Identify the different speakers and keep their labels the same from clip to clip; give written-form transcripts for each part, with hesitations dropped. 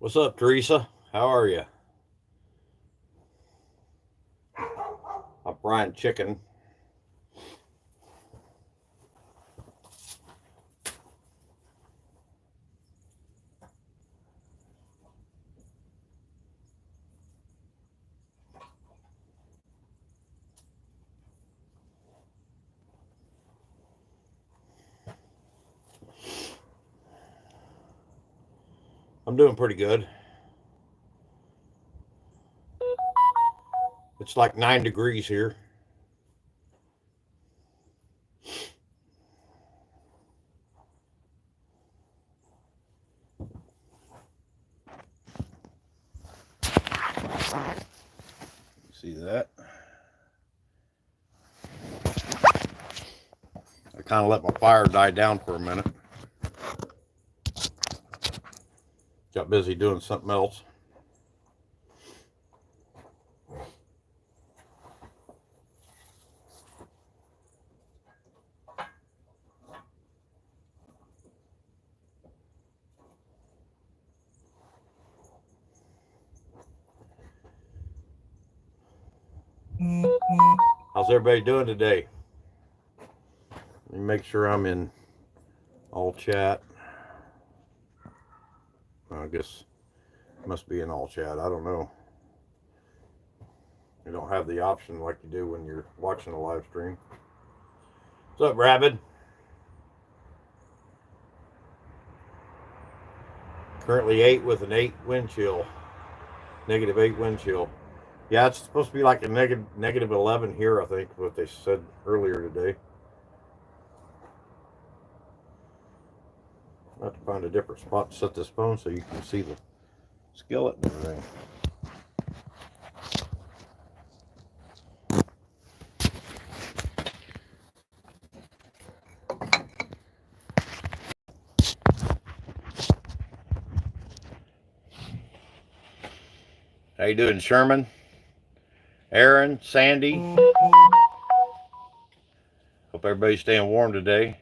Speaker 1: What's up, Teresa? How are you? I'm frying chicken. I'm doing pretty good. It's like 9 degrees here. See that? I kind of let my fire die down for a minute. Got busy doing something else. How's everybody doing today? Let me make sure I'm in all chat. I guess it must be in all chat. I don't know. You don't have the option like you do when you're watching a live stream. What's up, Rabbit? Currently 8 with an 8 wind chill. -8 wind chill. Yeah, it's supposed to be like a negative 11 here, I think, what they said earlier today. I have to find a different spot to set this phone so you can see the skillet and everything. How you doing, Sherman? Aaron, Sandy? Hope everybody's staying warm today.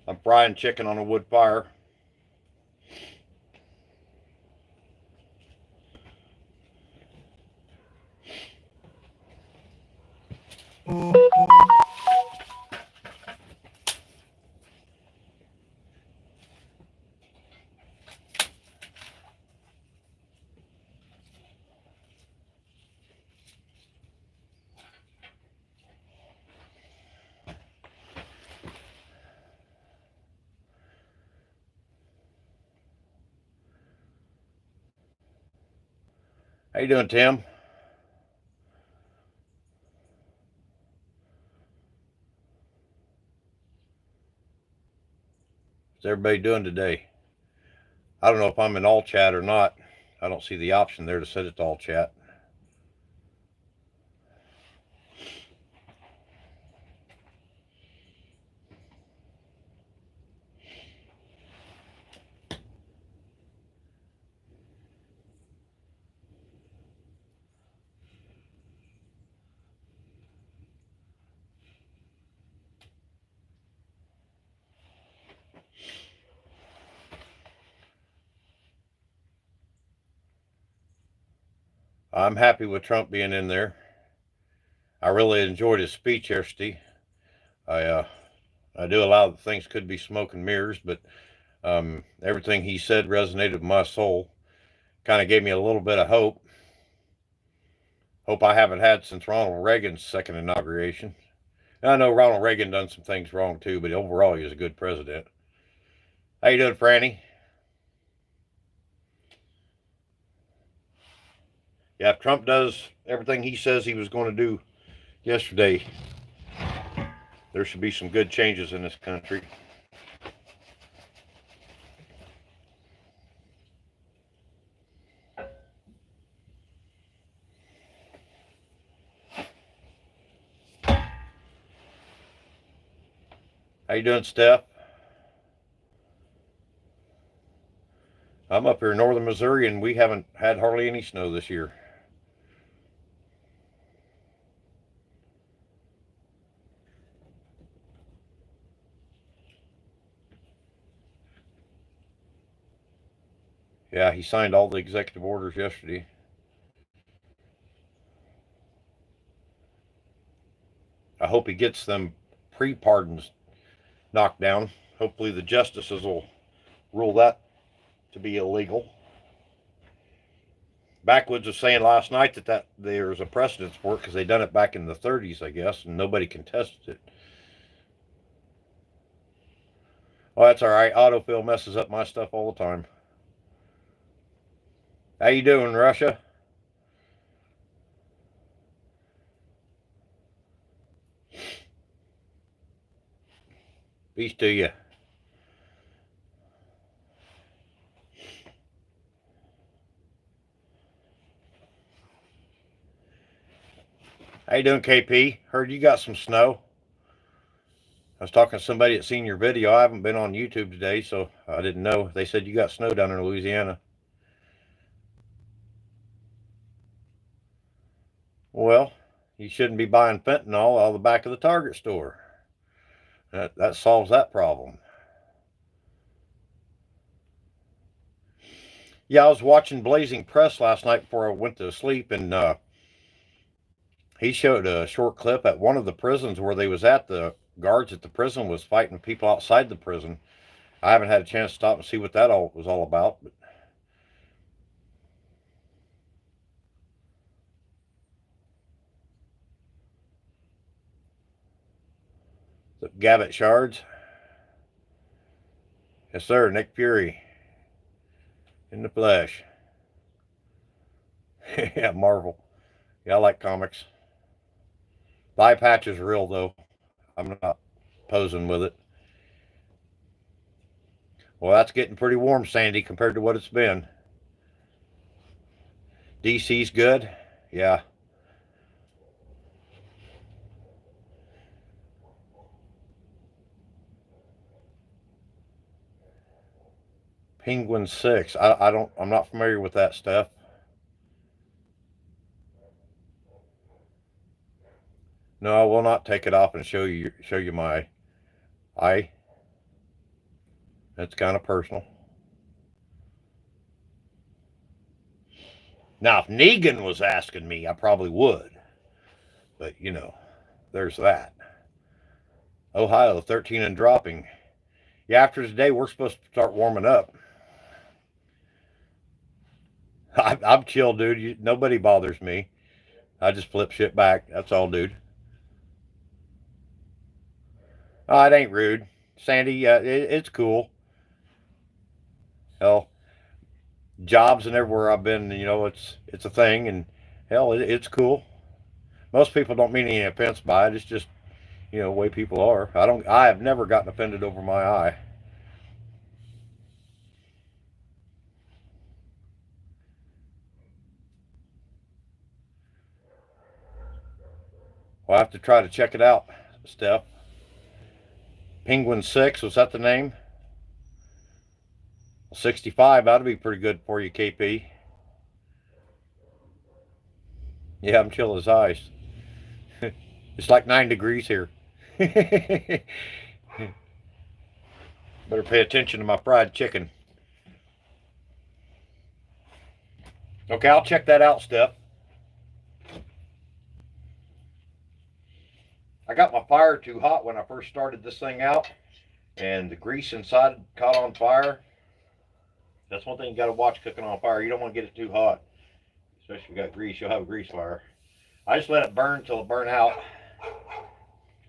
Speaker 1: I'm frying chicken on a wood fire. How you doing, Tim? What's everybody doing today? I don't know if I'm in all chat or not. I don't see the option there to set it to all chat. I'm happy with Trump being in there. I really enjoyed his speech yesterday. I do allow that things could be smoke and mirrors, but everything he said resonated with my soul. Kind of gave me a little bit of hope. Hope I haven't had since Ronald Reagan's second inauguration. And I know Ronald Reagan done some things wrong too, but overall he was a good president. How you doing, Franny? Yeah, if Trump does everything he says he was going to do yesterday, there should be some good changes in this country. How you doing, Steph? I'm up here in northern Missouri, and we haven't had hardly any snow this year. Yeah, he signed all the executive orders yesterday. I hope he gets them pre-pardons knocked down. Hopefully the justices will rule that to be illegal. Backwoods was saying last night that there's a precedence for it because they done it back in the 30s, I guess, and nobody contested it. Oh, that's all right. Autofill messes up my stuff all the time. How you doing, Russia? Peace to you. How you doing, KP? Heard you got some snow. I was talking to somebody that seen your video. I haven't been on YouTube today, so I didn't know. They said you got snow down in Louisiana. Well, you shouldn't be buying fentanyl out of the back of the Target store. That solves that problem. Yeah, I was watching Blazing Press last night before I went to sleep, and he showed a short clip at one of the prisons where they was at. The guards at the prison was fighting people outside the prison. I haven't had a chance to stop and see what that all was all about. But the Gavitt Shards. Yes, sir. Nick Fury in the flesh. Yeah, Marvel. Yeah, I like comics. The eye patch is real, though. I'm not posing with it. Well, that's getting pretty warm, Sandy, compared to what it's been. DC's good. Yeah. Penguin 6. I'm not familiar with that stuff. No, I will not take it off and show you my eye. That's kind of personal. Now, if Negan was asking me, I probably would. But, there's that. Ohio, 13 and dropping. Yeah, after today, we're supposed to start warming up. I'm chill, dude. Nobody bothers me. I just flip shit back. That's all, dude. Oh, it ain't rude. Sandy, yeah, it's cool. Hell, jobs and everywhere I've been, it's a thing, and hell, it's cool. Most people don't mean any offense by it. It's just, the way people are. I have never gotten offended over my eye. I'll have to try to check it out, Steph. Penguin 6, was that the name? 65, that'd be pretty good for you, KP. Yeah, I'm chill as ice. It's like 9 degrees here. Better pay attention to my fried chicken. Okay, I'll check that out, Steph. I got my fire too hot when I first started this thing out, and the grease inside caught on fire. That's one thing you got to watch cooking on fire. You don't want to get it too hot, especially if you got grease. You'll have a grease fire. I just let it burn till it burn out.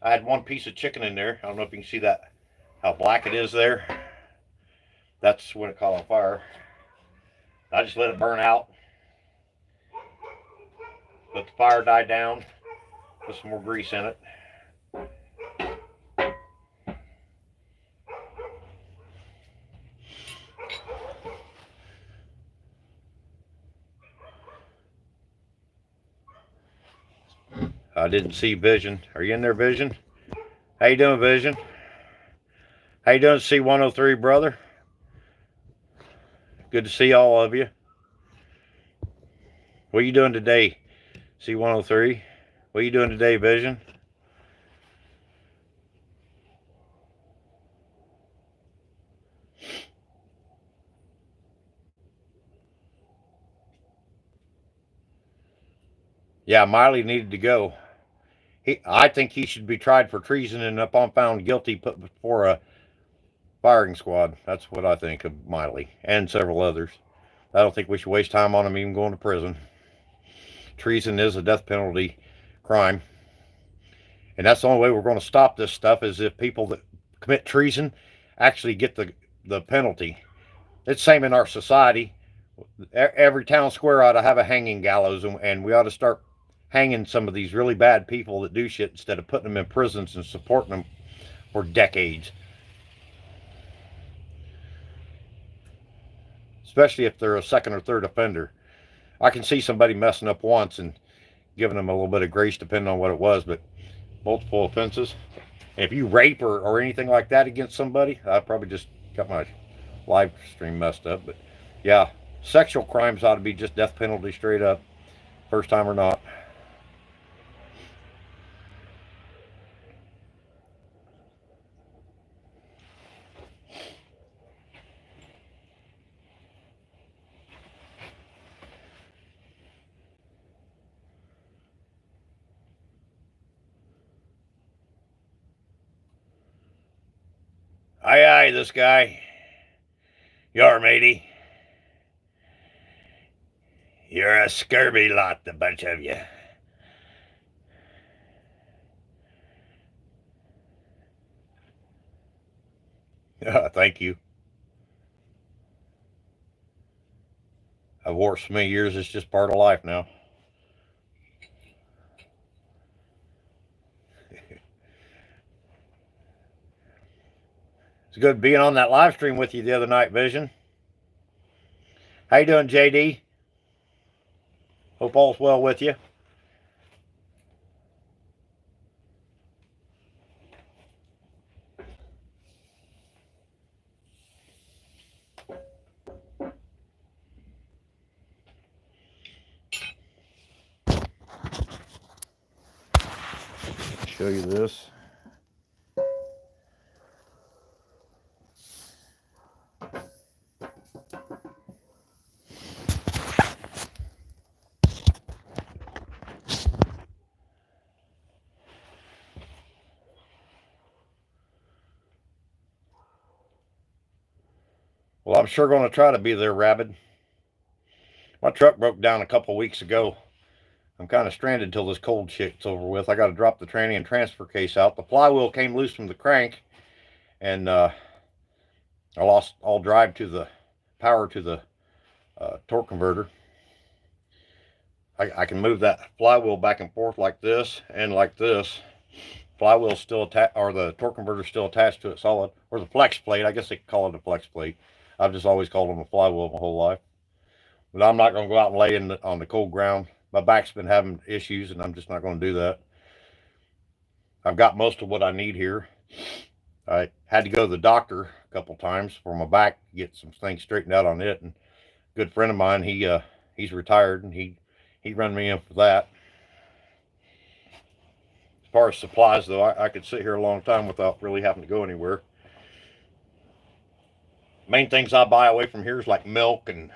Speaker 1: I had one piece of chicken in there. I don't know if you can see that, how black it is there. That's when it caught on fire. I just let it burn out. Let the fire die down. Put some more grease in it. I didn't see Vision. Are you in there, Vision? How you doing, Vision? How you doing, C103, brother? Good to see all of you. What are you doing today, C103? What are you doing today, Vision? Yeah, Miley needed to go. I think he should be tried for treason and upon found guilty put before a firing squad. That's what I think of Miley and several others. I don't think we should waste time on him even going to prison. Treason is a death penalty crime. And that's the only way we're going to stop this stuff, is if people that commit treason actually get the penalty. It's the same in our society. Every town square ought to have a hanging gallows, and we ought to start hanging some of these really bad people that do shit instead of putting them in prisons and supporting them for decades. Especially if they're a second or third offender. I can see somebody messing up once and giving them a little bit of grace depending on what it was, but multiple offenses. And if you rape or anything like that against somebody, I probably just got my live stream messed up. But yeah, sexual crimes ought to be just death penalty straight up, first time or not. Aye, aye, this guy. You're matey. You're a scurvy lot, the bunch of you. Thank you. I've worked so many years, it's just part of life now. It's good being on that live stream with you the other night, Vision. How you doing, JD? Hope all's well with you. Show you this. Well, I'm sure going to try to be there, Rabid. My truck broke down a couple weeks ago. I'm kind of stranded till this cold shit's over with. I got to drop the tranny and transfer case out. The flywheel came loose from the crank, and I lost all drive to the power to the torque converter. I can move that flywheel back and forth like this and like this. Flywheel's still attached, or the torque converter's still attached to it solid, or the flex plate. I guess they call it a flex plate. I've just always called them a flywheel my whole life. But I'm not going to go out and lay on the cold ground. My back's been having issues, and I'm just not going to do that. I've got most of what I need here. I had to go to the doctor a couple times for my back, get some things straightened out on it. And a good friend of mine, he's retired, and he run me in for that. As far as supplies, though, I could sit here a long time without really having to go anywhere. Main things I buy away from here is like milk, and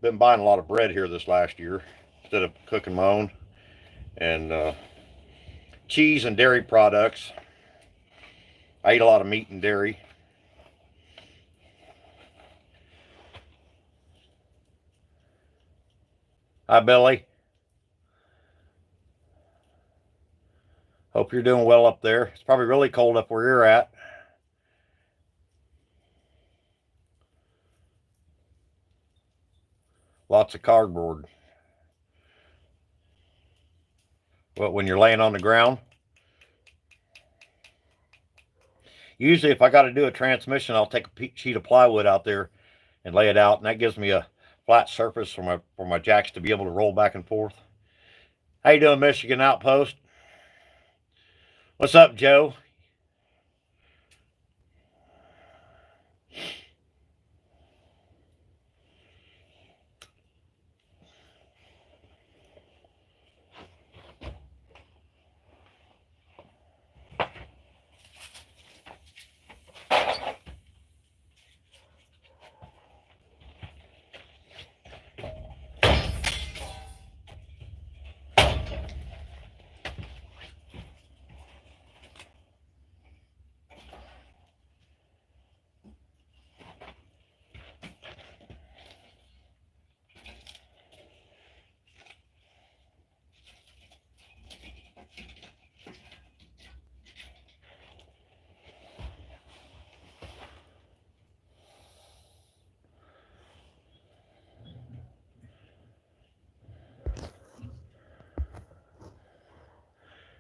Speaker 1: been buying a lot of bread here this last year instead of cooking my own, and cheese and dairy products. I eat a lot of meat and dairy. Hi, Billy. Hope you're doing well up there. It's probably really cold up where you're at. Lots of cardboard. Well, when you're laying on the ground, usually if I got to do a transmission, I'll take a sheet of plywood out there and lay it out, and that gives me a flat surface for my jacks to be able to roll back and forth. How you doing, Michigan Outpost? What's up, Joe?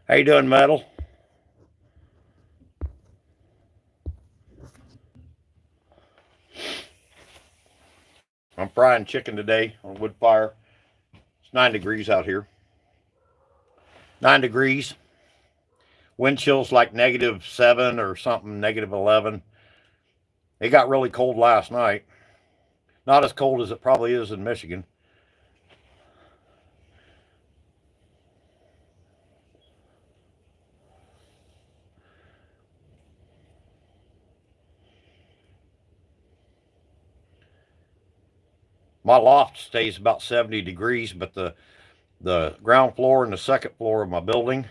Speaker 1: How you doing, Metal? I'm frying chicken today on a wood fire. It's 9 degrees out here. 9 degrees. Wind chill's like -7 or something, -11. It got really cold last night. Not as cold as it probably is in Michigan. My loft stays about 70 degrees, but the ground floor and the second floor of my building.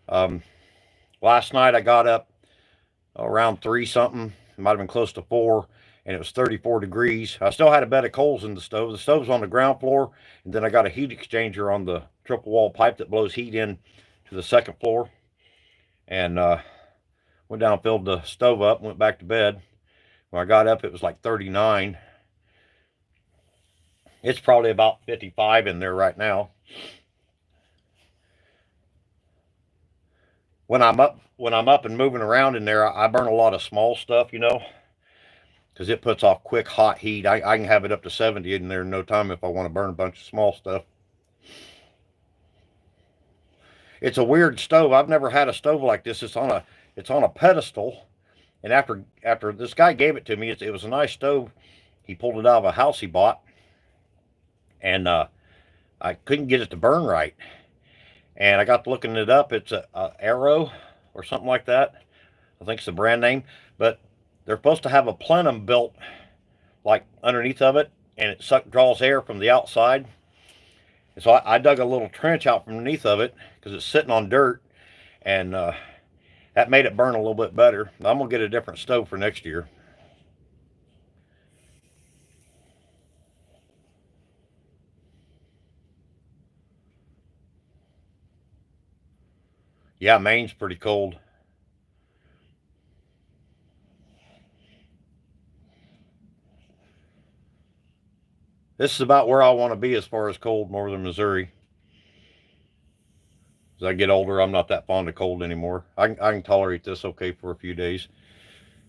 Speaker 1: Um, Last night I got up around 3 something, might have been close to 4, and it was 34 degrees. I still had a bed of coals in the stove. The stove's on the ground floor, and then I got a heat exchanger on the triple wall pipe that blows heat in to the second floor. And went down, filled the stove up, went back to bed. When I got up, it was like 39. It's probably about 55 in there right now. When I'm up and moving around in there, I burn a lot of small stuff, because it puts off quick hot heat. I can have it up to 70 in there in no time if I want to burn a bunch of small stuff. It's a weird stove. I've never had a stove like this. It's on a pedestal, and after this guy gave it to me, it was a nice stove. He pulled it out of a house he bought, and I couldn't get it to burn right. And I got to looking it up. It's a Arrow or something like that. I think it's the brand name, but they're supposed to have a plenum built like underneath of it, and it draws air from the outside. And so I dug a little trench out from underneath of it because it's sitting on dirt, and that made it burn a little bit better. I'm gonna get a different stove for next year. Yeah, Maine's pretty cold. This is about where I want to be as far as cold, northern Missouri. As I get older, I'm not that fond of cold anymore. I can tolerate this okay for a few days.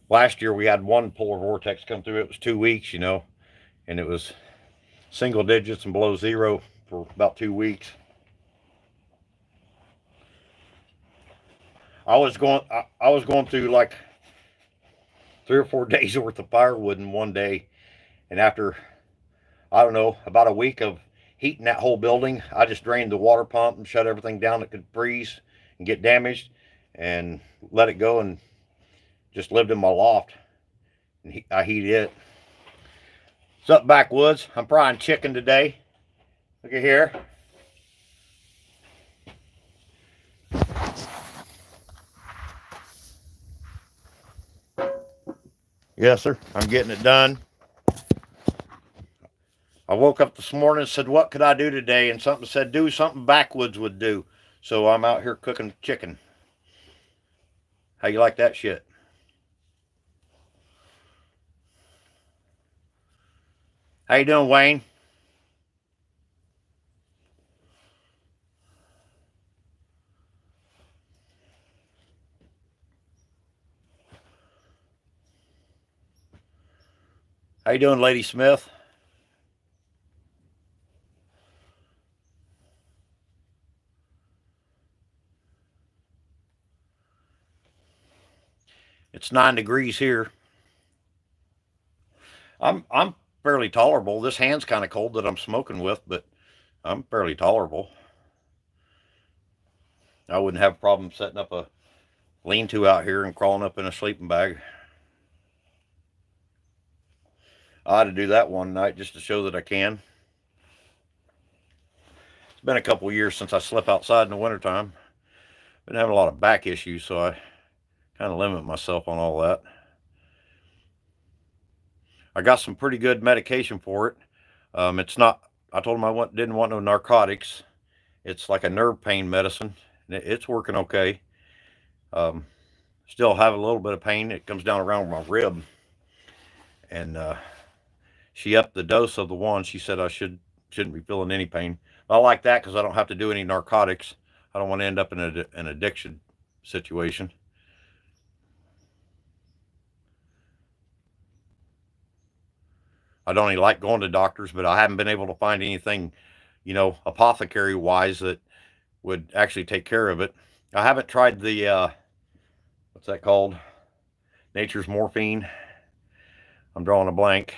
Speaker 1: Last year we had one polar vortex come through. It was 2 weeks, and it was single digits and below zero for about 2 weeks. I was going through like 3 or 4 days worth of firewood in one day, and after I don't know about a week of heating that whole building, I just drained the water pump and shut everything down that could freeze and get damaged, and let it go, and just lived in my loft. And I heated it. What's up, backwoods? I'm frying chicken today. Look at here. Yes, sir. I'm getting it done. I woke up this morning and said, what could I do today? And something said, do something backwoods would do. So I'm out here cooking chicken. How you like that shit? How you doing, Wayne? How you doing, Lady Smith? It's 9 degrees here. I'm fairly tolerable. This hand's kind of cold that I'm smoking with, but I'm fairly tolerable. I wouldn't have a problem setting up a lean-to out here and crawling up in a sleeping bag. I ought to do that one night just to show that I can. It's been a couple of years since I slept outside in the wintertime. Been having a lot of back issues, so I kind of limit myself on all that. I got some pretty good medication for it. It's not, I told them I didn't want no narcotics. It's like a nerve pain medicine. It's working okay. Still have a little bit of pain. It comes down around my rib. And she upped the dose of the one. She said I shouldn't be feeling any pain. I like that because I don't have to do any narcotics. I don't want to end up in an addiction situation. I don't even like going to doctors, but I haven't been able to find anything, apothecary wise that would actually take care of it. I haven't tried the, what's that called? Nature's morphine. I'm drawing a blank.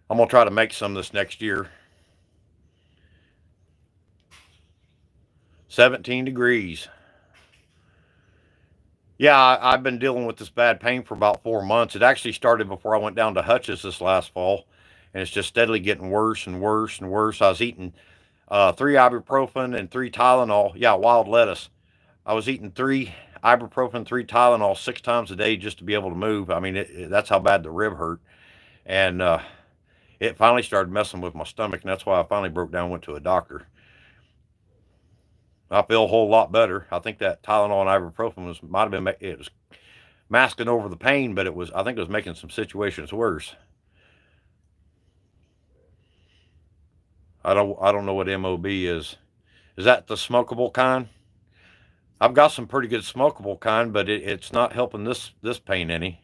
Speaker 1: I'm going to try to make some this next year. 17 degrees. Yeah, I've been dealing with this bad pain for about 4 months. It actually started before I went down to Hutch's this last fall, and it's just steadily getting worse and worse and worse. I was eating 3 ibuprofen and 3 Tylenol. Yeah, wild lettuce. I was eating 3 ibuprofen, 3 Tylenol 6 times a day just to be able to move. I mean, that's how bad the rib hurt. And it finally started messing with my stomach, and that's why I finally broke down and went to a doctor. I feel a whole lot better. I think that Tylenol and ibuprofen might have been, it was masking over the pain, but I think it was making some situations worse. I don't know what MOB is. Is that the smokable kind? I've got some pretty good smokable kind, but it's not helping this pain any.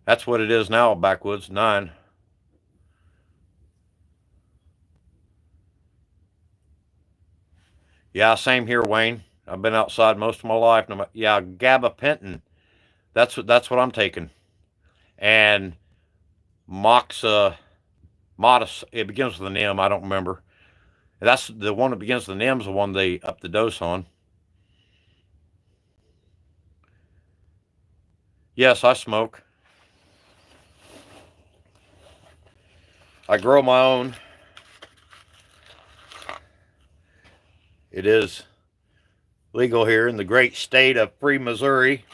Speaker 1: That's what it is now, Backwoods 9. Yeah, same here, Wayne. I've been outside most of my life. Yeah, gabapentin. That's what I'm taking. And moxa, modest. It begins with an M. I don't remember. That's the one that begins with an M. Is the one they up the dose on. Yes, I smoke. I grow my own. It is legal here in the great state of free Missouri.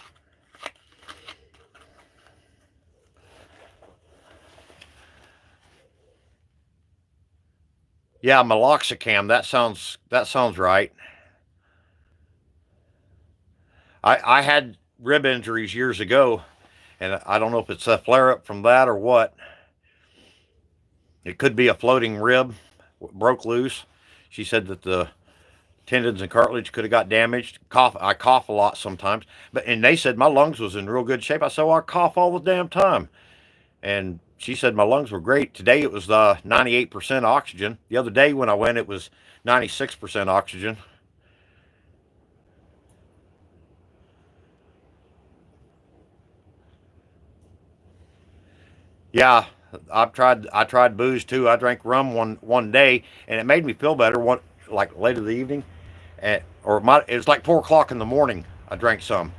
Speaker 1: Yeah, meloxicam. That sounds right. I had rib injuries years ago, and I don't know if it's a flare up from that or what. It could be a floating rib broke loose. She said that the tendons and cartilage could have got damaged. I cough a lot sometimes, and they said my lungs was in real good shape. I said, well, I cough all the damn time, and she said my lungs were great. Today it was 98% oxygen. The other day when I went, it was 96% oxygen. Yeah, I tried booze too. I drank rum one day, and it made me feel better. Like later in the evening, it was like 4 o'clock in the morning. I drank some,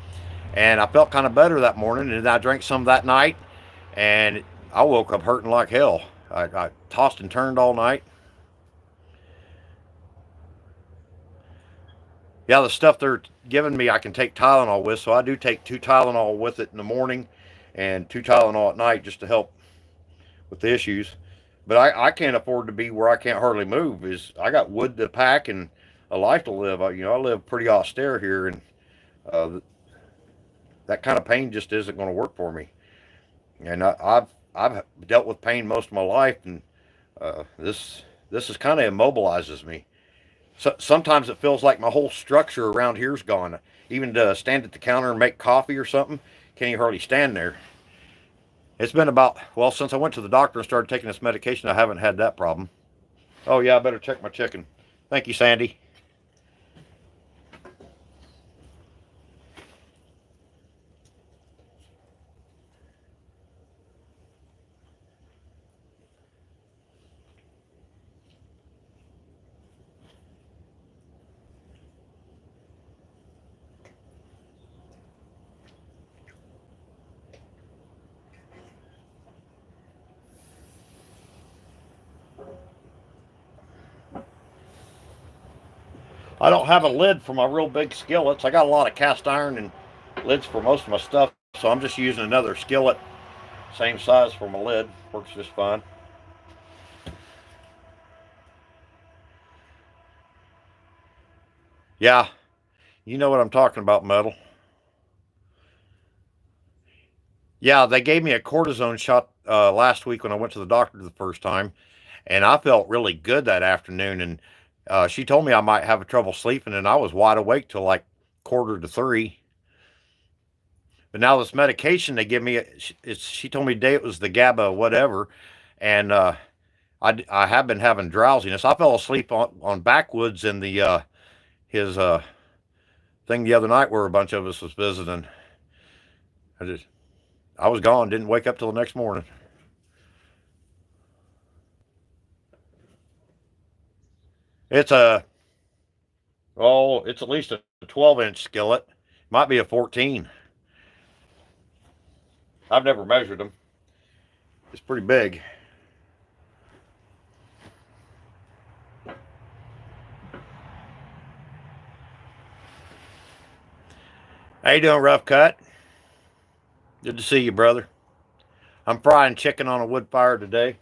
Speaker 1: and I felt kind of better that morning. And I drank some that night, and I woke up hurting like hell. I tossed and turned all night. Yeah, the stuff they're giving me, I can take Tylenol with, so I do take 2 Tylenol with it in the morning, and 2 Tylenol at night just to help with the issues. But I can't afford to be where I can't hardly move. Is I got wood to pack and a life to live. I live pretty austere here, and uh, that kind of pain just isn't going to work for me. And I've dealt with pain most of my life, and this is kind of immobilizes me. So, sometimes it feels like my whole structure around here's gone. Even to stand at the counter and make coffee or something, can't even hardly stand there. It's been about, well, since I went to the doctor and started taking this medication, I haven't had that problem. Oh, yeah, I better check my chicken. Thank you, Sandy. I don't have a lid for my real big skillets. I got a lot of cast iron and lids for most of my stuff, so I'm just using another skillet, same size for my lid. Works just fine. Yeah, you know what I'm talking about, metal. Yeah, they gave me a cortisone shot last week when I went to the doctor the first time, and I felt really good that afternoon. And she told me I might have trouble sleeping, and I was wide awake till like quarter to three. But now this medication they give me, she told me today it was the GABA whatever, and I have been having drowsiness. I fell asleep on backwoods in the his thing the other night where a bunch of us was visiting. I just I was gone, didn't wake up till the next morning. It's a it's at least a 12-inch skillet. Might be a 14. I've never measured them. It's pretty big. How you doing, Rough Cut? Good to see you, brother. I'm frying chicken on a wood fire today.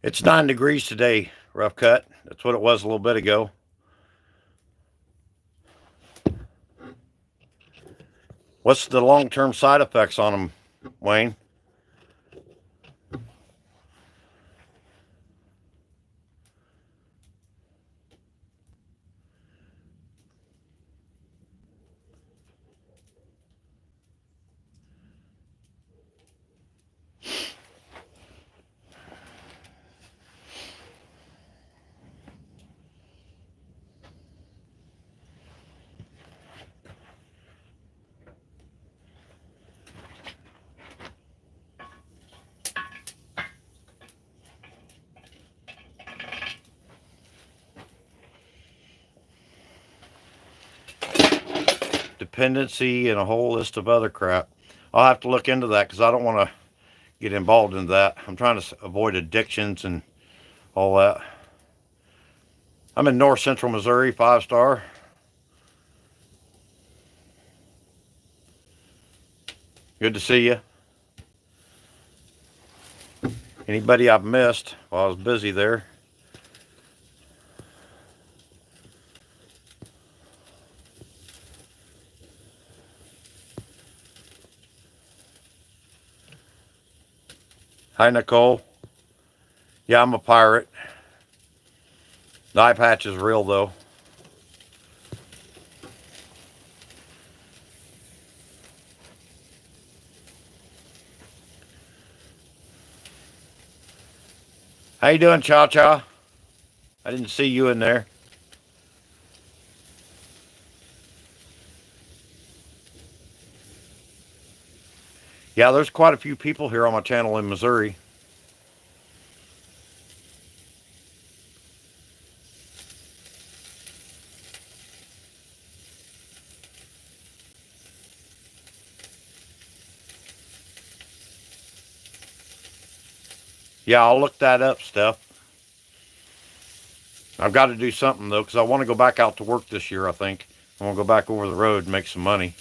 Speaker 1: It's 9 degrees today, Rough Cut. That's what it was a little bit ago. What's the long-term side effects on them, Wayne? codependency and a whole list of other crap. I'll have to look into that because I don't want to get involved in that. I'm trying to avoid addictions and all that. I'm in north central Missouri, 5-star. Good to see you. Anybody I've missed while I was busy there? Hi, Nicole. Yeah, I'm a pirate. The eye patch is real, though. How you doing, Cha Cha? I didn't see you in there. Yeah, there's quite a few people here on my channel in Missouri. Yeah, I'll look that up, Steph. I've got to do something, though, because I want to go back out to work this year, I think. I want to go back over the road and make some money.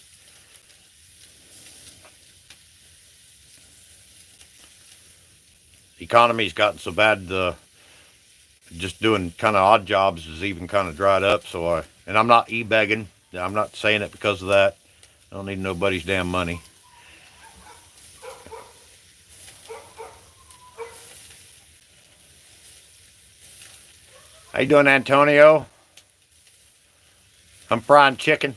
Speaker 1: The economy's gotten so bad, just doing kind of odd jobs is even kind of dried up. And I'm not e-begging. I'm not saying it because of that. I don't need nobody's damn money. How you doing, Antonio? I'm frying chicken.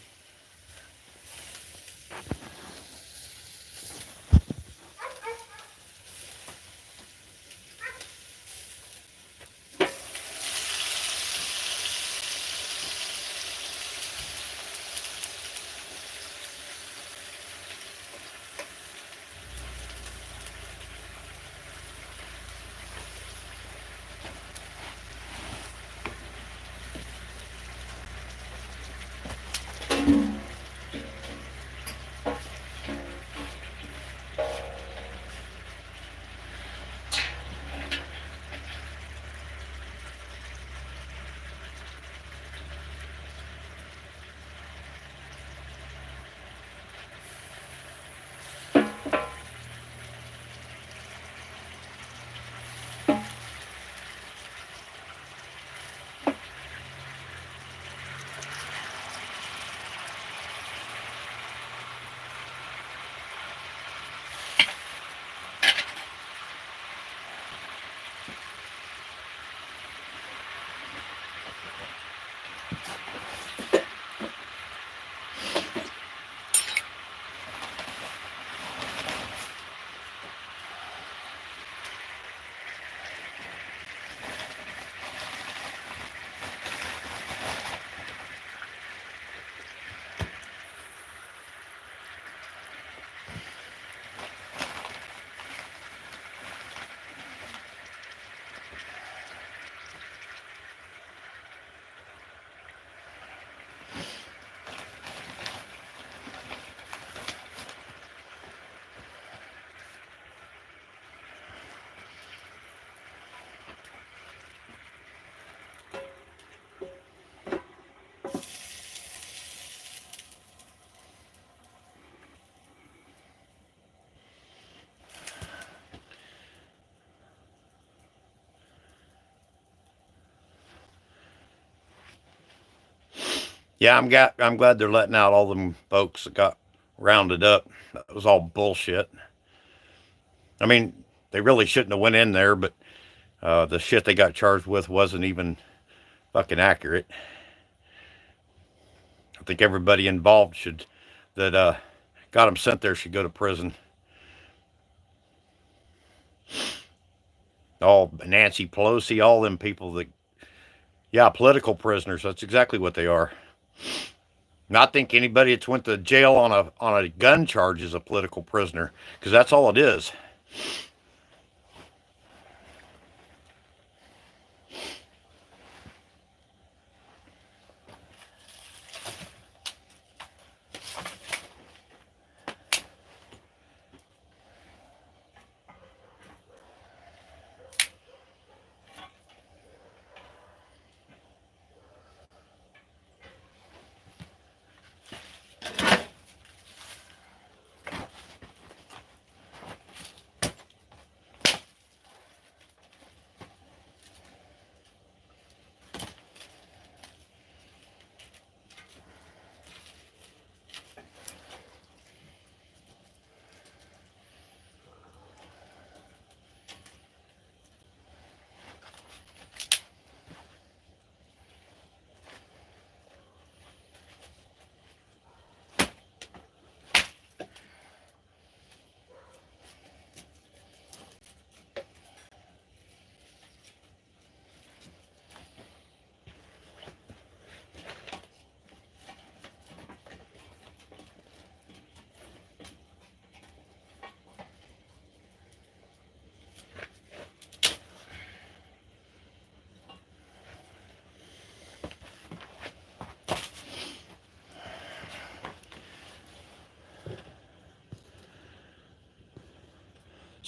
Speaker 1: Yeah, I'm glad they're letting out all them folks that got rounded up. That was all bullshit. I mean, they really shouldn't have went in there, but the shit they got charged with wasn't even fucking accurate. I think everybody involved that got them sent there should go to prison. All Nancy Pelosi, all them people that, yeah, political prisoners. That's exactly what they are. And I think anybody that's went to jail on a gun charge is a political prisoner, because that's all it is.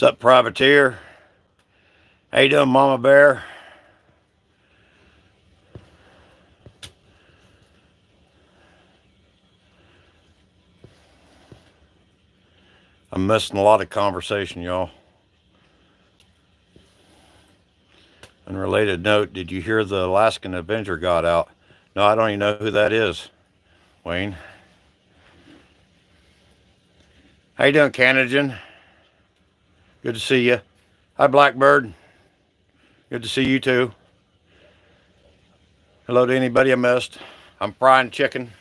Speaker 1: up, Privateer? How you doing, Mama Bear? I'm missing a lot of conversation, y'all. Unrelated note, did you hear the Alaskan Avenger got out? No, I don't even know who that is, Wayne. How you doing, Canajan? Good to see you. Hi, Blackbird. Good to see you too. Hello to anybody I missed. I'm frying chicken.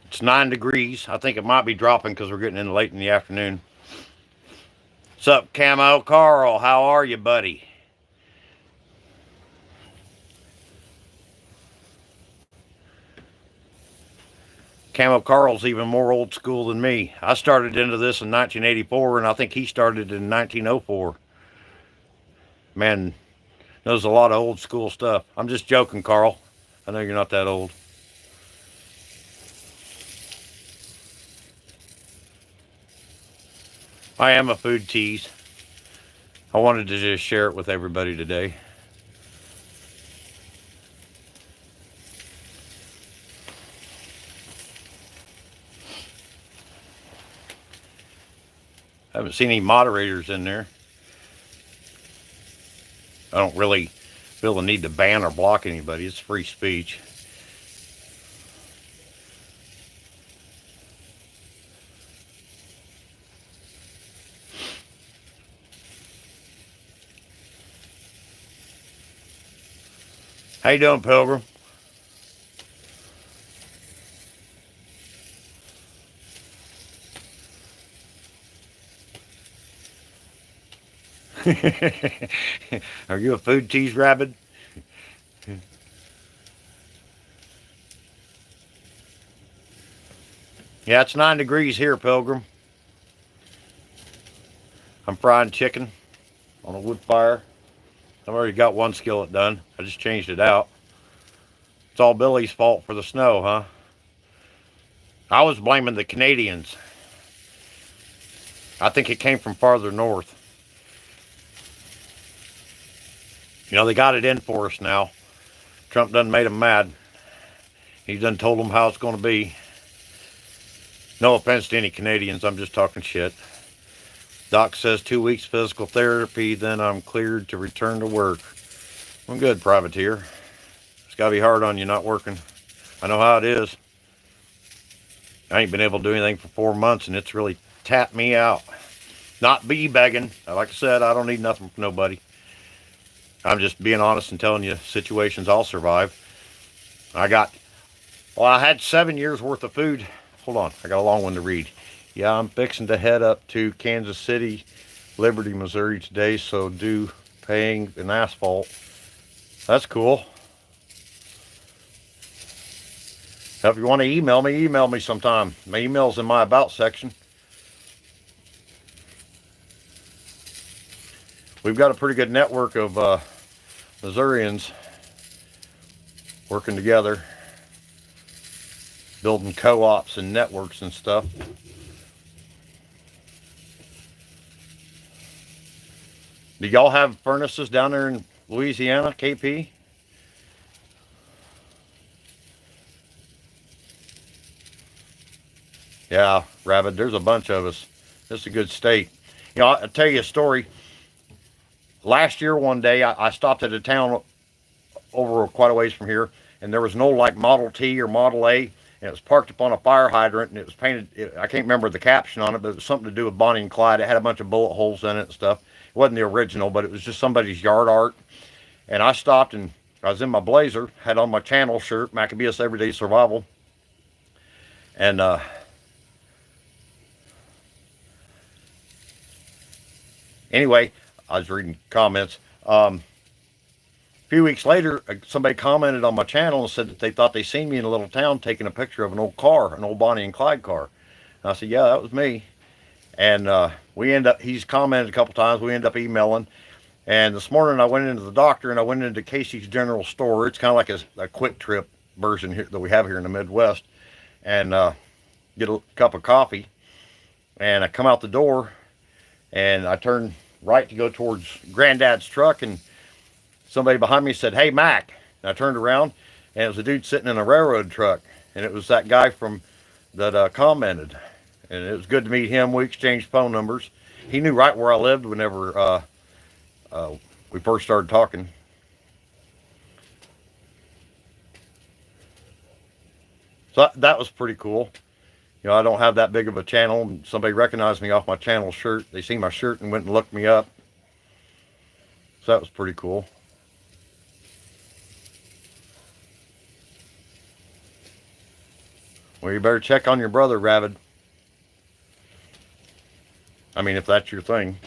Speaker 1: It's 9 degrees. I think it might be dropping because we're getting in late in the afternoon. What's up, Camo Carl? How are you, buddy? Camo Carl's even more old school than me. I started into this in 1984, and I think he started in 1904. Man, knows a lot of old school stuff. I'm just joking, Carl. I know you're not that old. I am a food tease. I wanted to just share it with everybody today. I haven't seen any moderators in there. I don't really feel the need to ban or block anybody. It's free speech. How you doing, Pilgrim? Are you a food tease rabbit? Yeah, it's 9 degrees here, Pilgrim. I'm frying chicken on a wood fire. I've already got one skillet done. I just changed it out. It's all Billy's fault for the snow, huh? I was blaming the Canadians. I think it came from farther north. You know, they got it in for us now. Trump done made them mad. He done told them how it's going to be. No offense to any Canadians, I'm just talking shit. Doc says 2 weeks physical therapy, then I'm cleared to return to work. I'm good, Privateer. It's got to be hard on you not working. I know how it is. I ain't been able to do anything for 4 months, and it's really tapped me out. Not be begging. Like I said, I don't need nothing from nobody. I'm just being honest and telling you situations I'll survive. I had 7 years worth of food. Hold on, I got a long one to read. Yeah, I'm fixing to head up to Kansas City, Liberty, Missouri today, so do paying in asphalt. That's cool. If you want to email me sometime. My email's in my about section. We've got a pretty good network of Missourians working together, building co-ops and networks and stuff. Do y'all have furnaces down there in Louisiana, KP? Yeah, Rabbit, there's a bunch of us. It's a good state. You know, I'll tell you a story. Last year, one day, I stopped at a town over quite a ways from here, and there was no like Model T or Model A, and it was parked up on a fire hydrant, and it was painted, I can't remember the caption on it, but it was something to do with Bonnie and Clyde. It had a bunch of bullet holes in it and stuff. It wasn't the original, but it was just somebody's yard art. And I stopped, and I was in my blazer, had on my channel shirt, Maccabeus Everyday Survival, and anyway, I was reading comments. A few weeks later, somebody commented on my channel and said that they thought they seen me in a little town taking a picture of an old car, an old Bonnie and Clyde car. And I said, yeah, that was me. And he's commented a couple times. We end up emailing. And this morning I went into the doctor, and I went into Casey's General Store. It's kind of like a quick trip version here that we have here in the Midwest. and get a cup of coffee. And I come out the door, and I turn right to go towards Granddad's truck, and somebody behind me said, "Hey, Mac." And I turned around, and it was a dude sitting in a railroad truck, and it was that guy from that commented. And it was good to meet him. We exchanged phone numbers. He knew right where I lived whenever uh, we first started talking. So that was pretty cool. I don't have that big of a channel. Somebody recognized me off my channel shirt. They seen my shirt and went and looked me up. So that was pretty cool. Well, you better check on your brother, Rabbit. I mean, if that's your thing.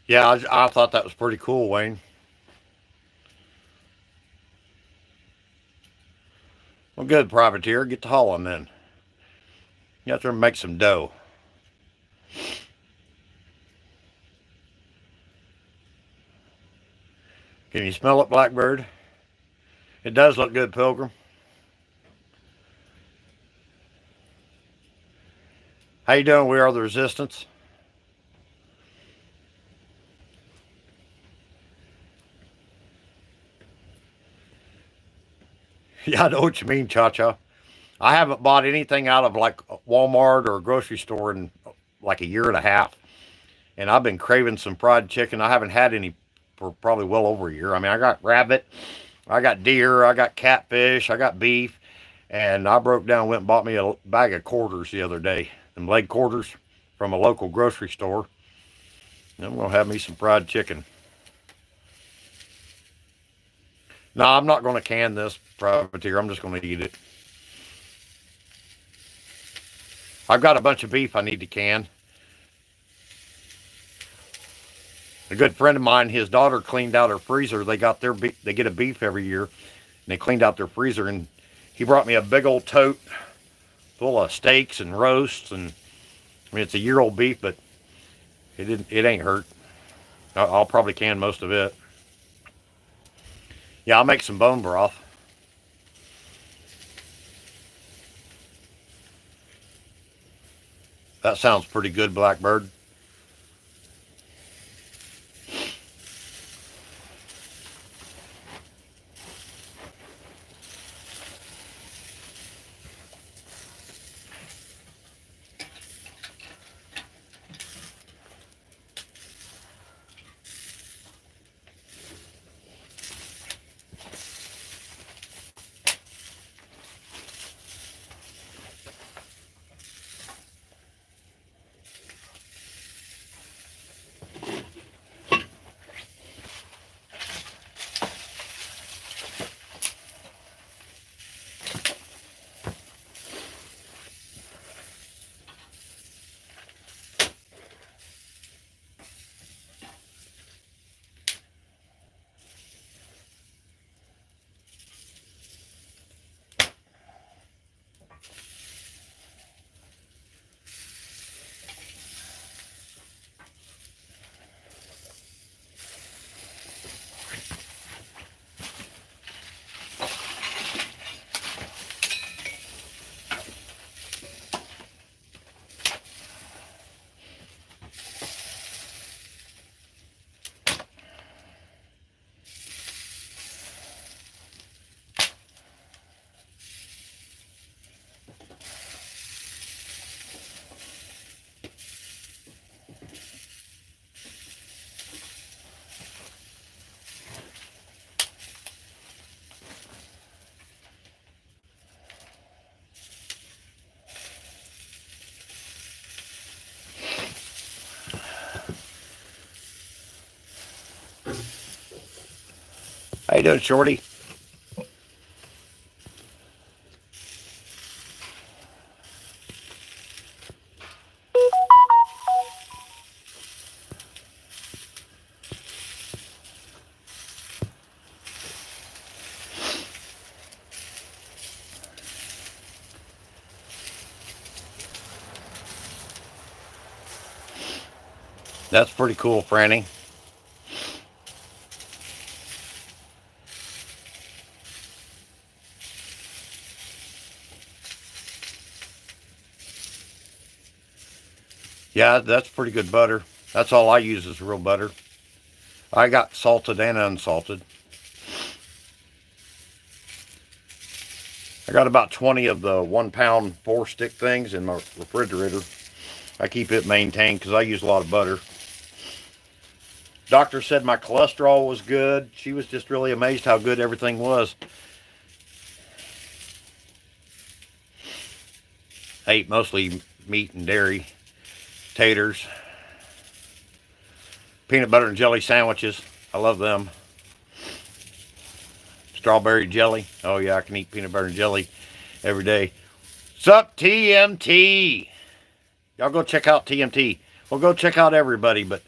Speaker 1: Yeah, I thought that was pretty cool, Wayne. Well, good, privateer. Get to hauling then. You have to make some dough. Can you smell it, Blackbird? It does look good, Pilgrim. How you doing? We are the Resistance. Yeah, I know what you mean, Cha-Cha. I haven't bought anything out of like Walmart or a grocery store in like a year and a half. And I've been craving some fried chicken. I haven't had any for probably well over a year. I mean, I got rabbit, I got deer, I got catfish, I got beef. And I broke down and went and bought me a bag of quarters the other day. Some leg quarters from a local grocery store. And I'm going to have me some fried chicken. No, I'm not going to can this, privateer. I'm just going to eat it. I've got a bunch of beef I need to can. A good friend of mine, his daughter cleaned out her freezer. They got their beef, they get a beef every year, and they cleaned out their freezer. And he brought me a big old tote full of steaks and roasts. And I mean, it's a year old beef, but it ain't hurt. I'll probably can most of it. Yeah, I'll make some bone broth. That sounds pretty good, Blackbird. you doing, Shorty? That's pretty cool, Franny. Yeah, that's pretty good butter. That's all I use is real butter. I got salted and unsalted. I got about 20 of the 1 pound 4-stick things in my refrigerator. I keep it maintained because I use a lot of butter. Doctor said my cholesterol was good. She was just really amazed how good everything was. I ate mostly meat and dairy, taters, peanut butter and jelly sandwiches. I love them. Strawberry jelly. Oh yeah, I can eat peanut butter and jelly every day. Sup, TMT? Y'all go check out TMT. Well, go check out everybody, but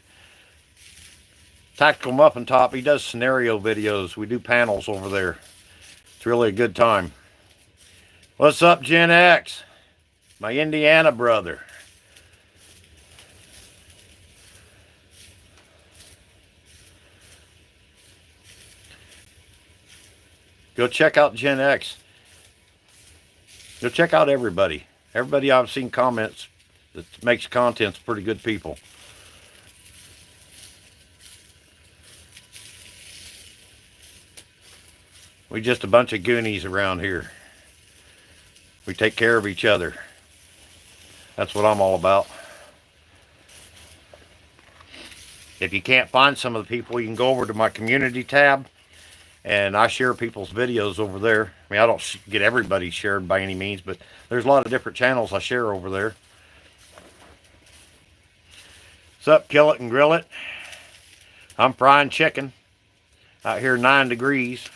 Speaker 1: Tactical Muffin Top, he does scenario videos. We do panels over there. It's really a good time. What's up, Gen X? My Indiana brother. Go check out Gen X. Go check out everybody. Everybody I've seen comments that makes content's pretty good people. We just a bunch of Goonies around here. We take care of each other. That's what I'm all about. If you can't find some of the people, you can go over to my community tab, and I share people's videos over there. I mean, I don't get everybody shared by any means, but there's a lot of different channels I share over there. What's up, Kill It and Grill It? I'm frying chicken. Out here 9 degrees.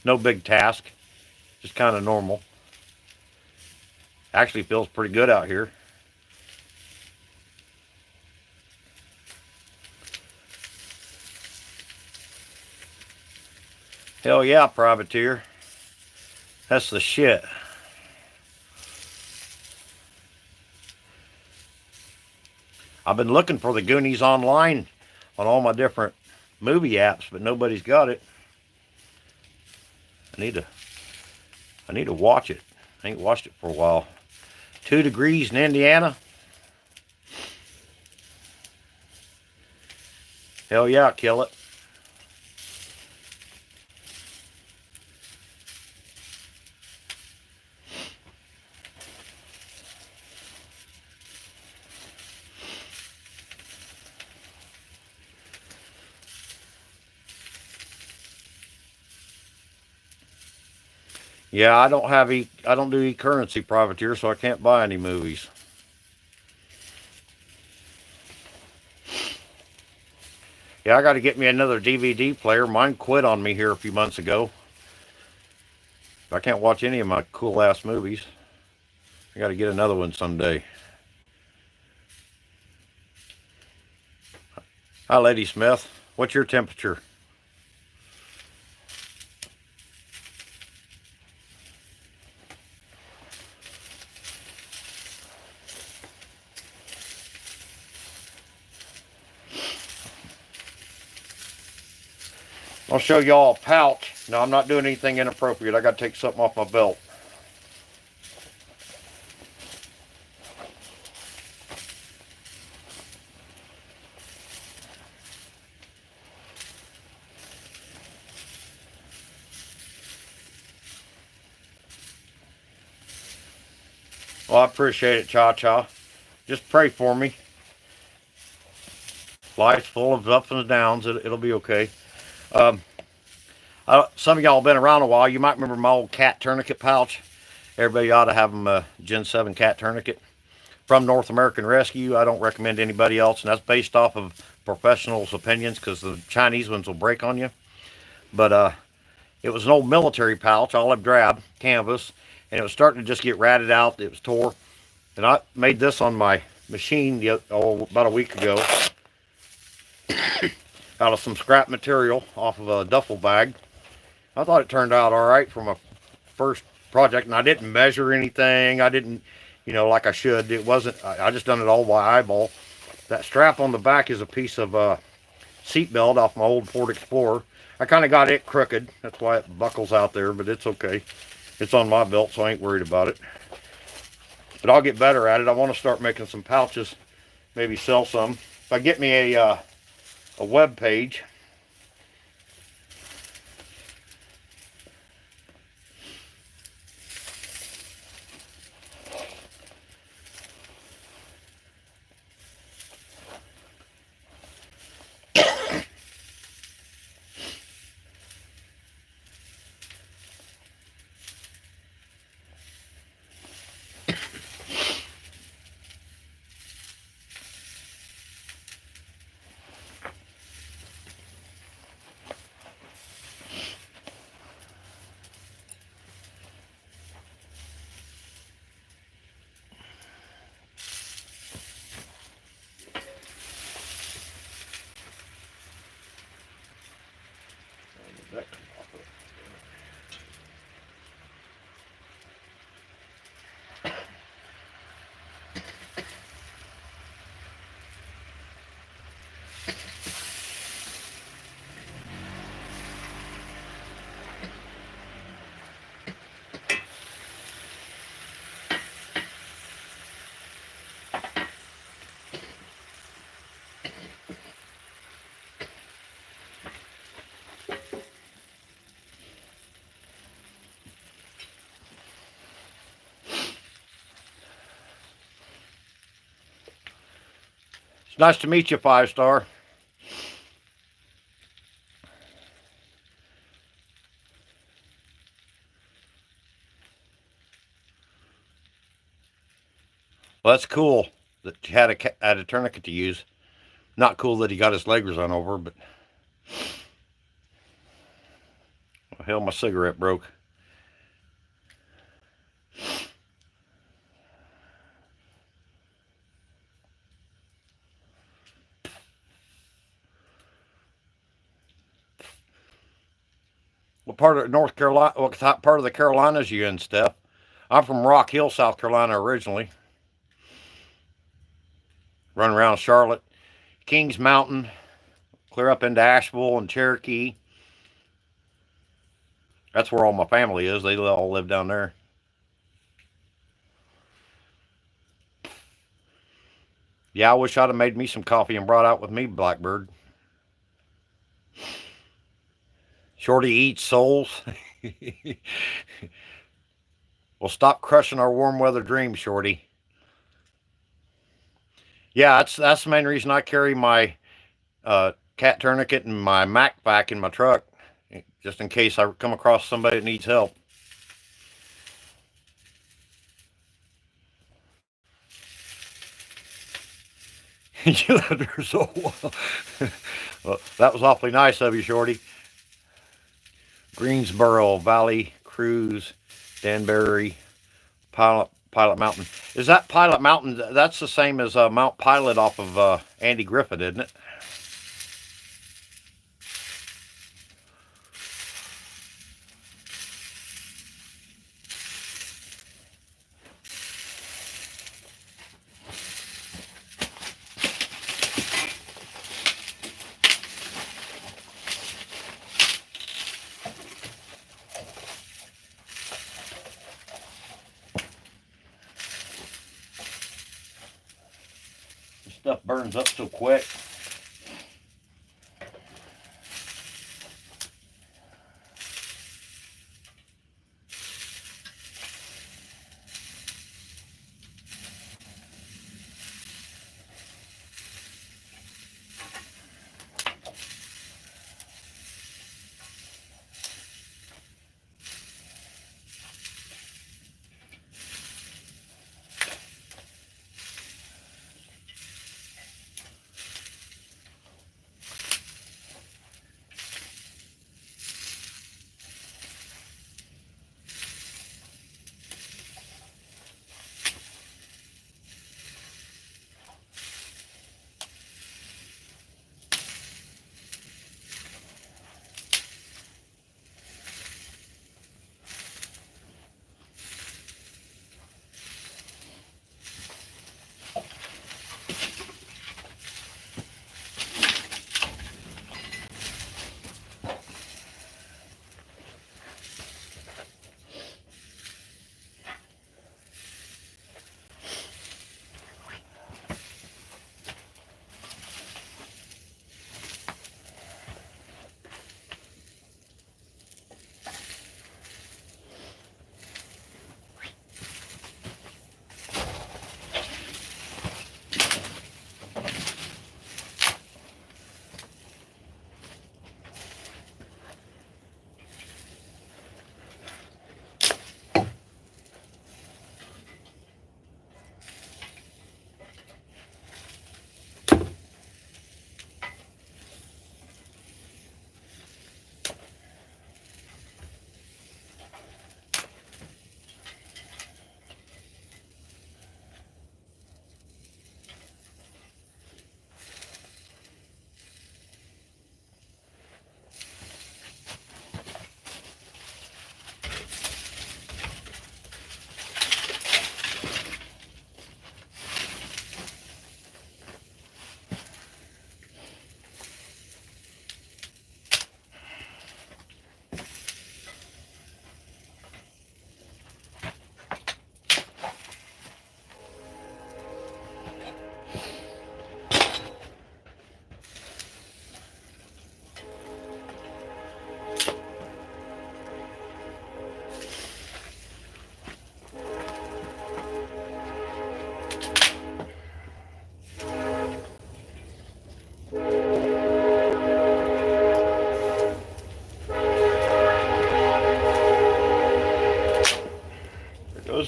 Speaker 1: No big task. Just kind of normal. Actually feels pretty good out here. Hell yeah, privateer. That's the shit. I've been looking for the Goonies online on all my different movie apps, but nobody's got it. I need to watch it. I ain't watched it for a while. 2 degrees in Indiana. Hell yeah, kill it. Yeah, I don't do e-currency, privateer, so I can't buy any movies. Yeah, I got to get me another DVD player. Mine quit on me here a few months ago. I can't watch any of my cool ass movies. I got to get another one someday. Hi, Lady Smith. What's your temperature? I'll show y'all a pouch. No, I'm not doing anything inappropriate. I got to take something off my belt. Well, I appreciate it, Cha-Cha. Just pray for me. Life's full of ups and downs. It'll be okay. Some of y'all have been around a while. You might remember my old cat tourniquet pouch. Everybody ought to have them a Gen 7 cat tourniquet. From North American Rescue. I don't recommend anybody else, and that's based off of professionals' opinions because the Chinese ones will break on you. But it was an old military pouch, olive drab canvas, and it was starting to just get ratted out. It was tore. And I made this on my machine about a week ago out of some scrap material off of a duffel bag. I thought it turned out all right from a first project, and I didn't measure anything. I didn't, like I should. It wasn't, I just done it all by eyeball. That strap on the back is a piece of seat belt off my old Ford Explorer. I kind of got it crooked. That's why it buckles out there, but it's okay. It's on my belt, so I ain't worried about it. But I'll get better at it. I want to start making some pouches, maybe sell some. If I get me a web page, it's nice to meet you, 5-star. Well, that's cool that you had a tourniquet to use. Not cool that he got his leg run over, but hell, my cigarette broke. What part of North Carolina? What part of the Carolinas you in, Steph? I'm from Rock Hill, South Carolina originally. Run around Charlotte, Kings Mountain, clear up into Asheville and Cherokee. That's where all my family is. They all live down there. Yeah, I wish I'd have made me some coffee and brought out with me, Blackbird. Shorty eats souls. Well, stop crushing our warm weather dreams, Shorty. Yeah, that's the main reason I carry my cat tourniquet and my Mac pack in my truck, just in case I come across somebody that needs help. You lived there so well. Well, that was awfully nice of you, Shorty. Greensboro, Valley, Cruz, Danbury, Pilot Mountain. Is that Pilot Mountain? That's the same as Mount Pilot off of Andy Griffith, isn't it? This stuff burns up so quick.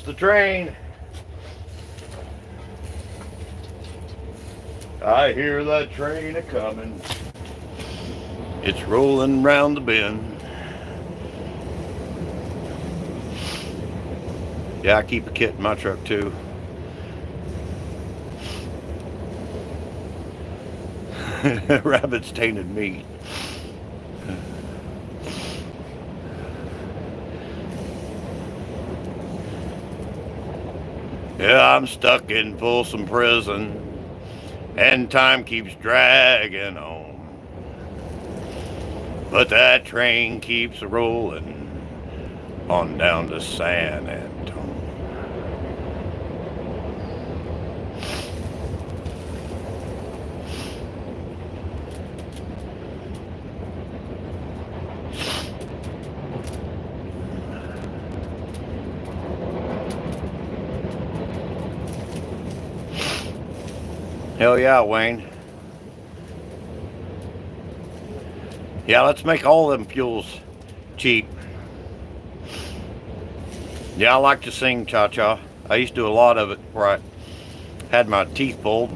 Speaker 1: the train. I hear that train a-coming. It's rolling round the bend. Yeah, I keep a kit in my truck too. Rabbit's tainted meat. Yeah, I'm stuck in Folsom Prison, and time keeps dragging on. But that train keeps rolling on down to San Antonio. Hell yeah, Wayne. Yeah, let's make all them fuels cheap. Yeah, I like to sing cha-cha. I used to do a lot of it where I had my teeth pulled.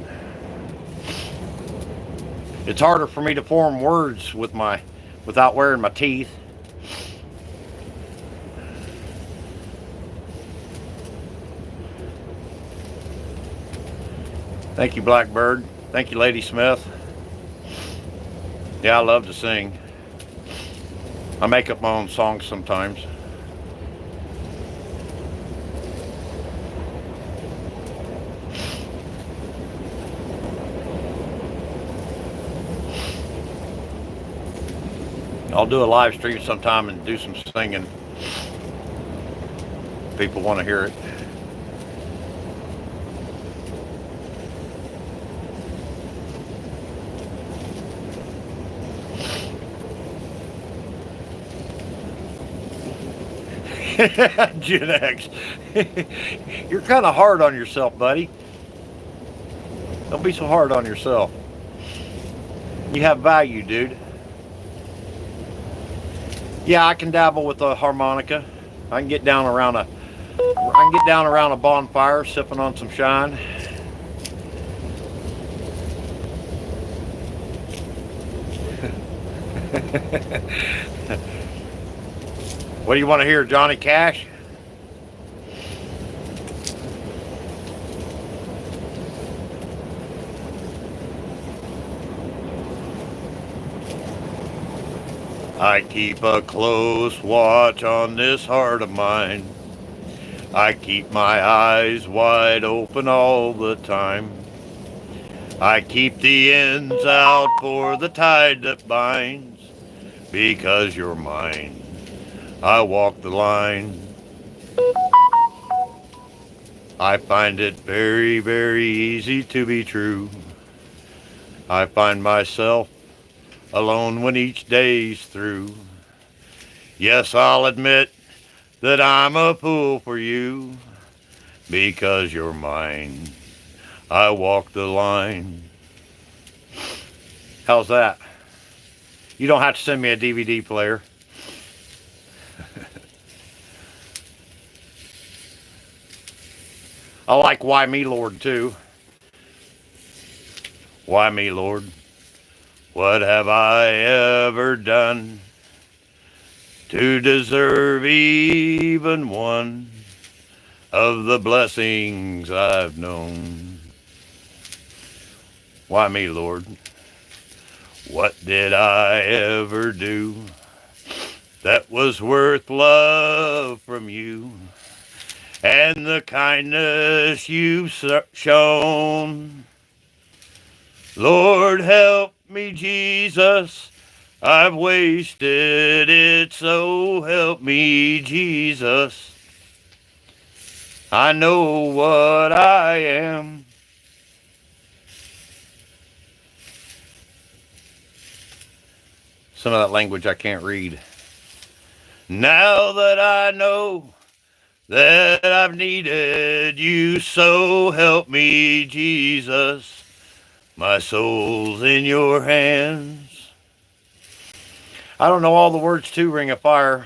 Speaker 1: It's harder for me to form words without wearing my teeth. Thank you, Blackbird. Thank you, Lady Smith. Yeah, I love to sing. I make up my own songs sometimes. I'll do a live stream sometime and do some singing. People want to hear it. Gen X. You're kind of hard on yourself, buddy. Don't be so hard on yourself. You have value, dude. Yeah, I can dabble with the harmonica. I can get down around a bonfire, sipping on some shine. What do you want to hear, Johnny Cash? I keep a close watch on this heart of mine. I keep my eyes wide open all the time. I keep the ends out for the tide that binds. Because you're mine, I walk the line. I find it very, very easy to be true. I find myself alone when each day's through. Yes, I'll admit that I'm a fool for you. Because you're mine, I walk the line. How's that? You don't have to send me a DVD player. I like Why Me Lord too. Why me, Lord? What have I ever done to deserve even one of the blessings I've known? Why me, Lord? What did I ever do that was worth love from you and the kindness you've shown? Lord, help me, Jesus, I've wasted it, so help me, Jesus. I know what I am. Some of that language I can't read. Now that I know that I've needed you, so help me, Jesus. My soul's in your hands. I don't know all the words to Ring of Fire.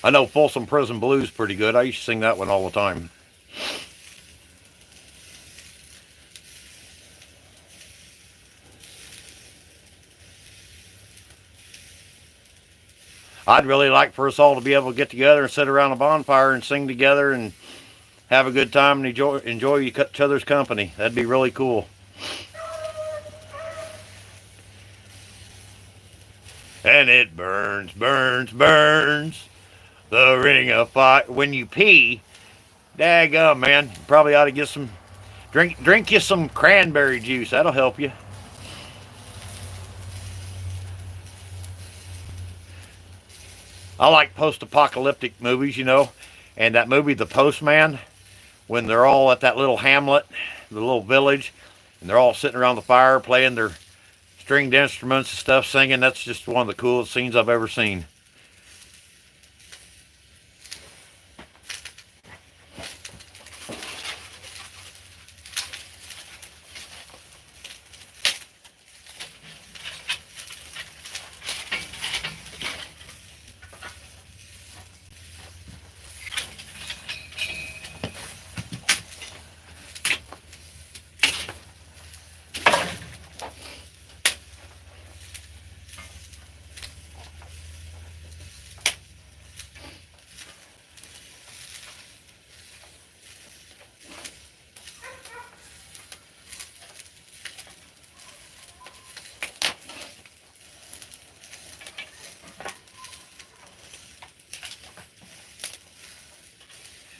Speaker 1: I know Folsom Prison Blues pretty good. I used to sing that one all the time. I'd really like for us all to be able to get together and sit around a bonfire and sing together and have a good time and enjoy each other's company. That'd be really cool. And it burns, burns, burns. The ring of fire. When you pee, daggum, man, you probably ought to get some, drink you some cranberry juice. That'll help you. I like post-apocalyptic movies, you know, and that movie, The Postman, when they're all at that little hamlet, the little village, and they're all sitting around the fire playing their stringed instruments and stuff, singing. That's just one of the coolest scenes I've ever seen.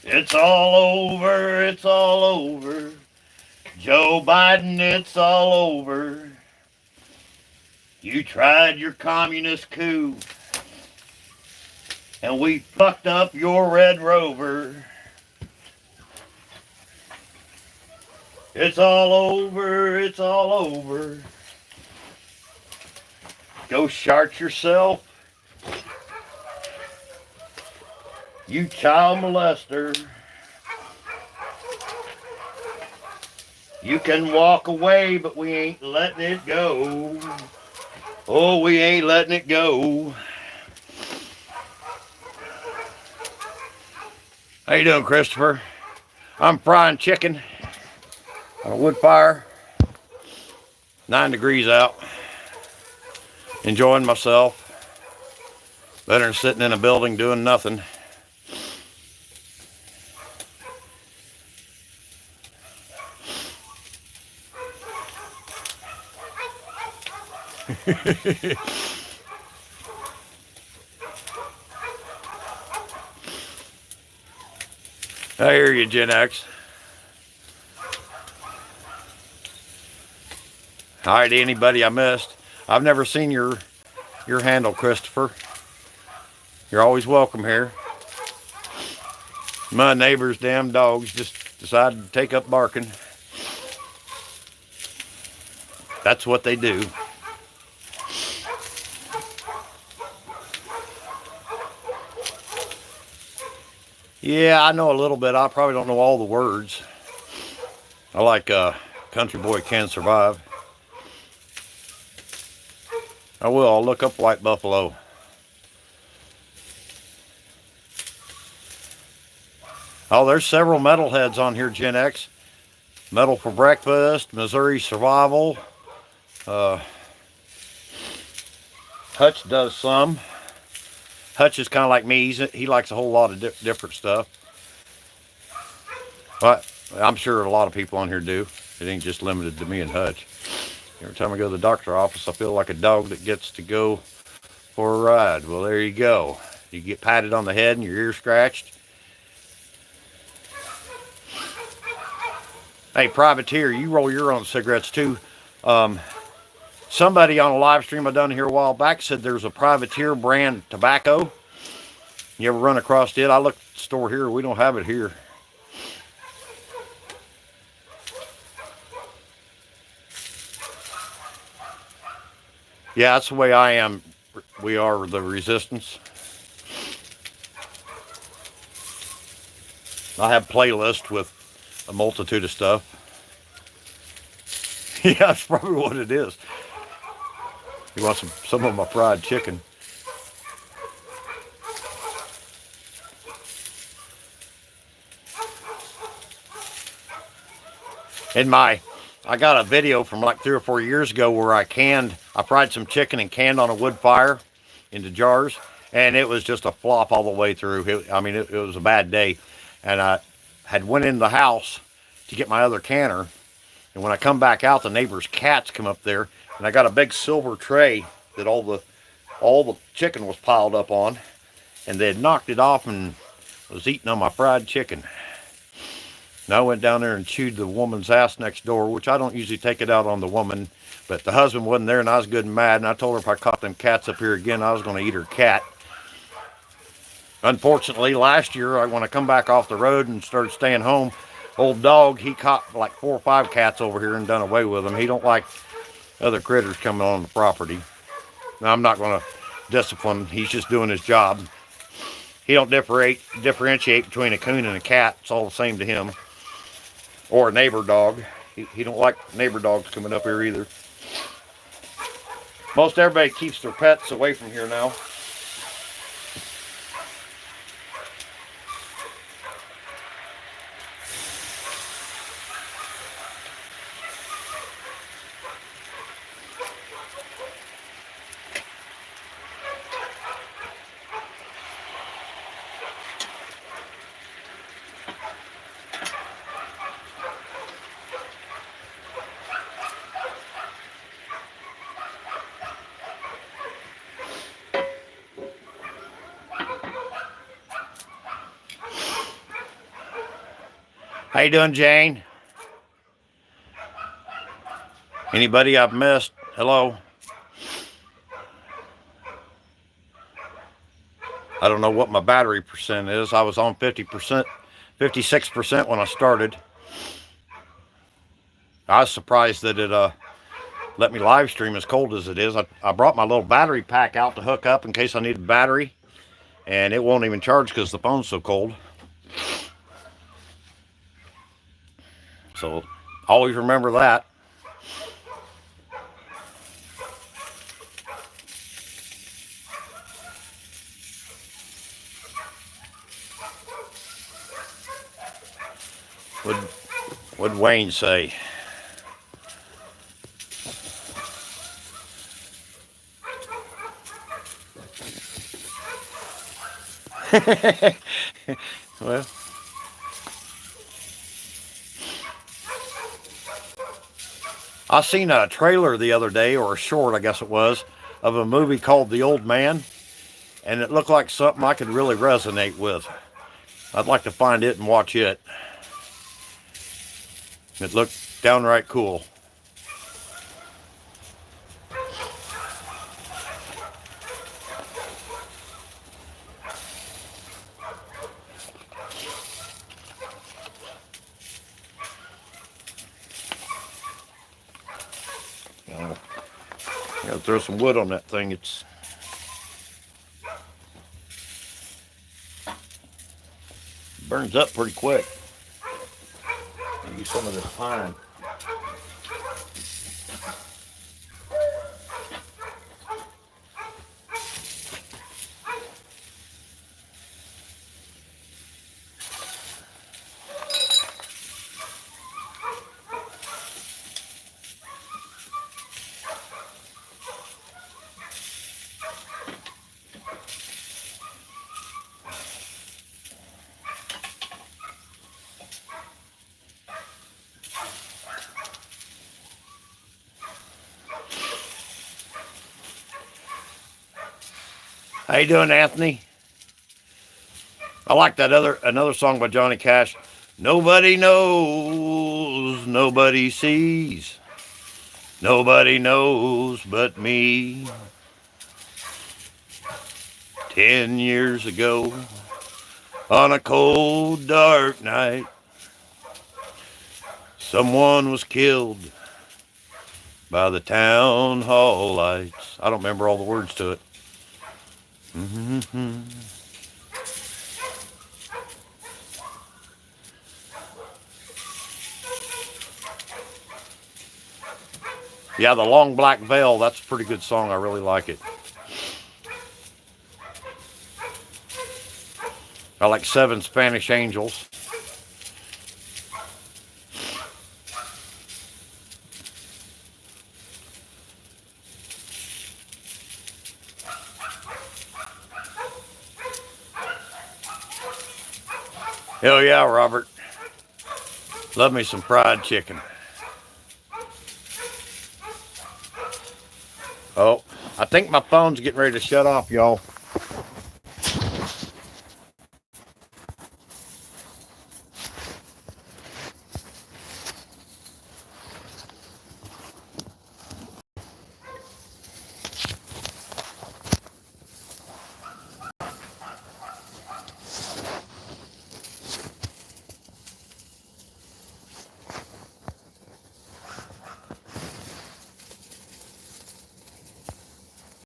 Speaker 1: It's all over, it's all over. Joe Biden, it's all over. You tried your communist coup, and we fucked up your Red Rover. It's all over, it's all over. Go shart yourself, you child molester. You can walk away, but we ain't letting it go. Oh, we ain't letting it go. How you doing, Christopher? I'm frying chicken on a wood fire. 9 degrees out. Enjoying myself. Better than sitting in a building doing nothing. I hear you, Gen X. Hi to anybody I missed. I've never seen your handle, Christopher. You're always welcome here. My neighbor's damn dogs just decided to take up barking. That's what they do. Yeah, I know a little bit. I probably don't know all the words. I like Country Boy Can Survive. I will. I'll look up White Buffalo. Oh, there's several metalheads on here, Gen X. Metal for Breakfast, Missouri Survival. Hutch does some. Hutch is kind of like me. He likes a whole lot of different stuff. But I'm sure a lot of people on here do. It ain't just limited to me and Hutch. Every time I go to the doctor's office, I feel like a dog that gets to go for a ride. Well, there you go. You get patted on the head and your ear scratched. Hey, privateer, you roll your own cigarettes too. Somebody on a live stream I done here a while back said there's a privateer brand tobacco. You ever run across it? I looked at the store here. We don't have it here. Yeah, that's the way I am. We are the resistance. I have playlists with a multitude of stuff. Yeah, that's probably what it is. You want some of my fried chicken? In my, I got a video from like 3 or 4 years ago where I fried some chicken and canned on a wood fire into jars, and it was just a flop all the way through. It was a bad day, and I had went in the house to get my other canner, and when I come back out, the neighbor's cats come up there, and I got a big silver tray that all the chicken was piled up on, and they had knocked it off and was eating on my fried chicken. And I went down there and chewed the woman's ass next door, which I don't usually take it out on the woman, but the husband wasn't there, and I was good and mad, and I told her if I caught them cats up here again, I was going to eat her cat. Unfortunately, last year, when I come back off the road and started staying home, old dog, he caught like 4 or 5 cats over here and done away with them. He don't like other critters coming on the property. Now, I'm not going to discipline him. He's just doing his job. He don't differentiate between a coon and a cat. It's all the same to him. Or a neighbor dog. He don't like neighbor dogs coming up here either. Most everybody keeps their pets away from here now. How you doing, Jane? Anybody I've missed? Hello? I don't know what my battery percent is. I was on 50%, 56% when I started. I was surprised that it let me live stream as cold as it is. I brought my little battery pack out to hook up in case I need a battery, and it won't even charge because the phone's so cold. So always remember that. What'd Wayne say? Well, I seen a trailer the other day, or a short, I guess it was, of a movie called The Old Man, and it looked like something I could really resonate with. I'd like to find it and watch it. It looked downright cool. Gotta throw some wood on that thing. It's burns up pretty quick. Maybe some of this pine. How you doing, Anthony? I like that another song by Johnny Cash. Nobody knows, nobody sees, nobody knows but me. 10 years ago, on a cold, dark night, someone was killed by the town hall lights. I don't remember all the words to it. Mm-hmm. Yeah, The Long Black Veil, that's a pretty good song. I really like it. I like 7 Spanish Angels. Hell yeah, Robert. Love me some fried chicken. Oh, I think my phone's getting ready to shut off, y'all.